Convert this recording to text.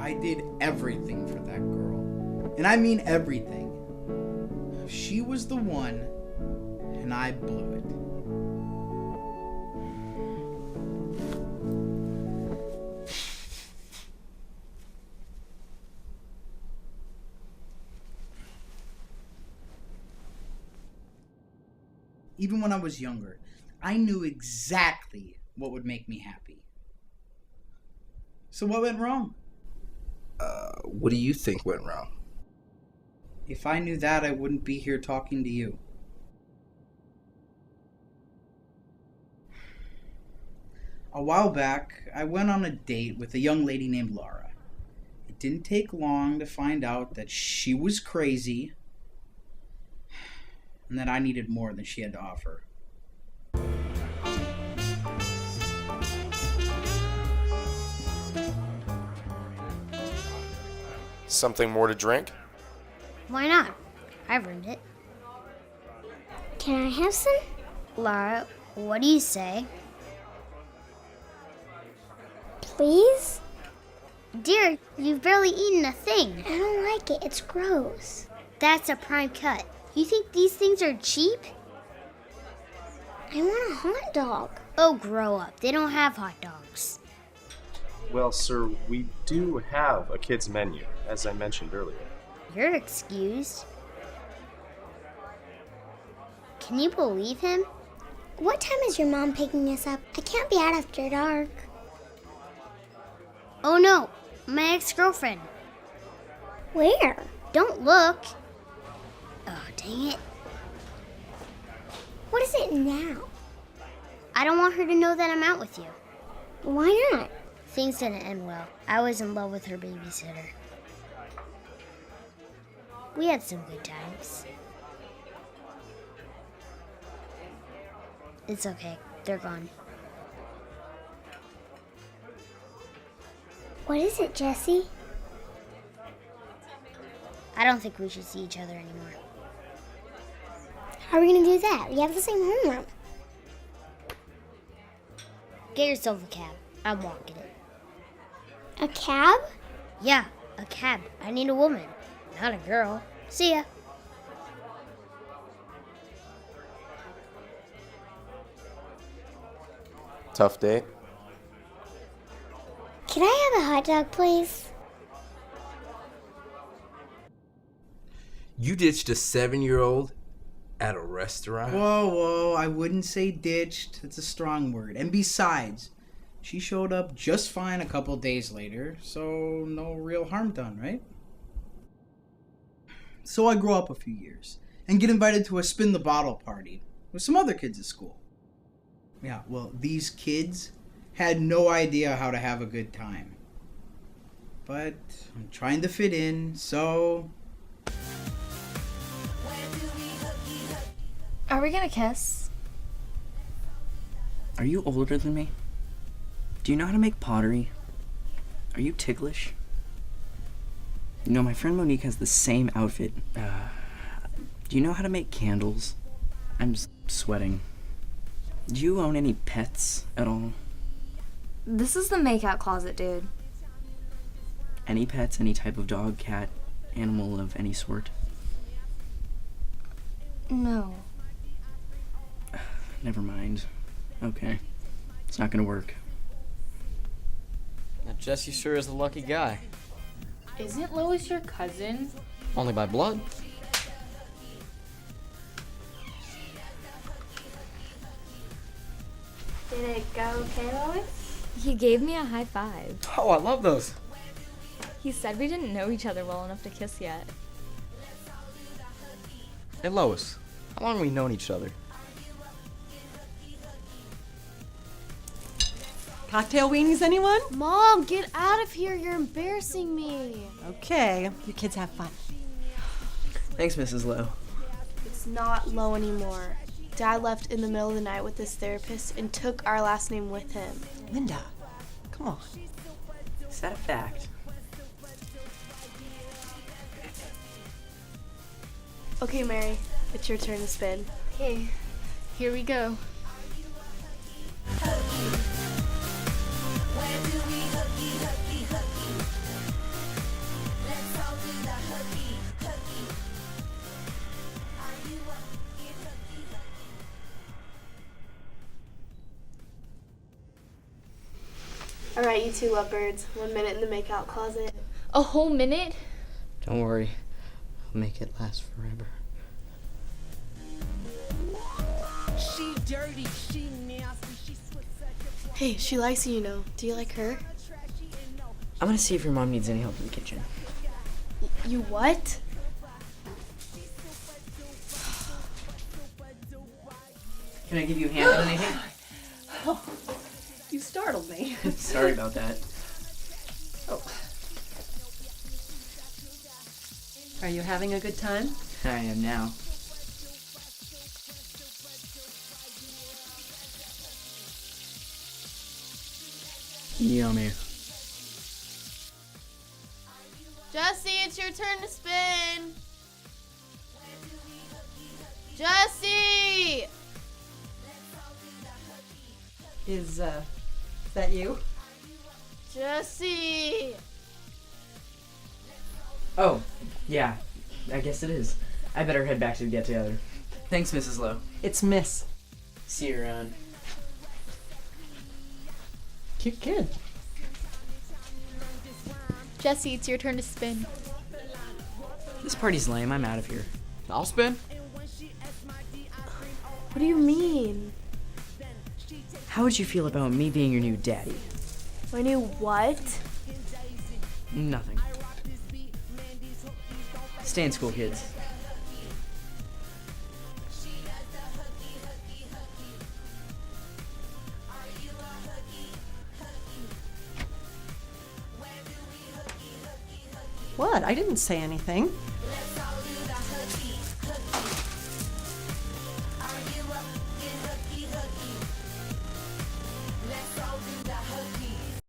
I did everything for that girl. And I mean everything. She was the one, and I blew it. Even when I was younger, I knew exactly what would make me happy. So what went wrong? What do you think went wrong? If I knew that, I wouldn't be here talking to you. A while back, I went on a date with a young lady named Laura. It didn't take long to find out that she was crazy and that I needed more than she had to offer. Something more to drink? Why not? I've earned it. Can I have some? Lara, what do you say? Please? Dear, you've barely eaten a thing. I don't like it. It's gross. That's a prime cut. You think these things are cheap? I want a hot dog. Oh, grow up. They don't have hot dogs. Well, sir, we do have a kids menu, as I mentioned earlier. You're excused. Can you believe him? What time is your mom picking us up? I can't be out after dark. Oh no, my ex-girlfriend. Where? Don't look. Oh, dang it. What is it now? I don't want her to know that I'm out with you. Why not? Things didn't end well. I was in love with her babysitter. We had some good times. It's okay. They're gone. What is it, Jesse? I don't think we should see each other anymore. How are we gonna do that? We have the same homeroom. Get yourself a cab. I'm walking it. A cab? Yeah, a cab. I need a woman, not a girl. See ya. Tough date? Can I have a hot dog, please? You ditched a 7-year-old at a restaurant? Whoa, I wouldn't say ditched. That's a strong word. And besides, she showed up just fine a couple days later, so no real harm done, right? So I grow up a few years and get invited to a spin the bottle party with some other kids at school. Yeah, well, these kids had no idea how to have a good time. But I'm trying to fit in, so... Are we gonna kiss? Are you older than me? Do you know how to make pottery? Are you ticklish? You know, my friend Monique has the same outfit. Do you know how to make candles? I'm just sweating. Do you own any pets at all? This is the makeout closet, dude. Any pets, any type of dog, cat, animal of any sort? No. Never mind. Okay. It's not gonna work. Now, Jesse sure is a lucky guy. Isn't Lois your cousin? Only by blood. Did it go okay, Lois? He gave me a high five. Oh, I love those. He said we didn't know each other well enough to kiss yet. Hey, Lois, how long have we known each other? Cocktail weenies, anyone? Mom, get out of here. You're embarrassing me. Okay, you kids have fun. Thanks, Mrs. Lowe. It's not Low anymore. Dad left in the middle of the night with his therapist and took our last name with him. Linda, come on. Is that a fact? Okay, Mary, it's your turn to spin. Okay, here we go. All right, you two lovebirds. 1 minute in the makeout closet. A whole minute? Don't worry. I'll make it last forever. Hey, she likes you, you know. Do you like her? I'm gonna see if your mom needs any help in the kitchen. You what? Can I give you a hand on anything? You startled me. Sorry about that. Oh. Are you having a good time? I am now. Yummy. Jesse, it's your turn to spin. Jesse! Is that you? Jesse! Oh, yeah. I guess it is. I better head back to the get-together. Thanks, Mrs. Lowe. It's Miss. See you around. Cute kid. Jesse, it's your turn to spin. This party's lame. I'm out of here. I'll spin. What do you mean? How would you feel about me being your new daddy? My new what? Nothing. Stay in school, kids. What? I didn't say anything.